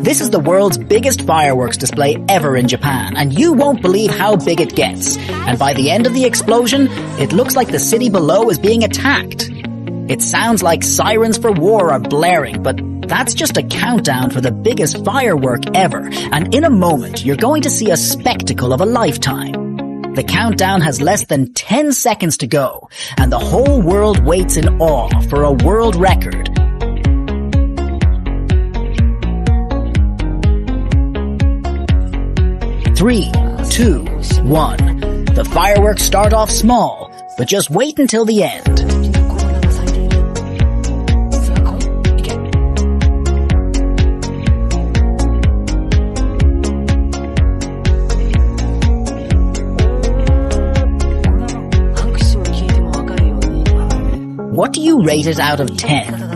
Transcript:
This is the world's biggest fireworks display ever in Japan, and you won't believe how big it gets. And by the end of the explosion, it looks like the city below is being attacked. It sounds like sirens for war are blaring, but that's just a countdown for the biggest firework ever. And in a moment, you're going to see a spectacle of a lifetime. The countdown has less than 10 seconds to go, and the whole world waits in awe for a world record. Three, two, one. The fireworks start off small, but just wait until the end. What do you rate it out of 10?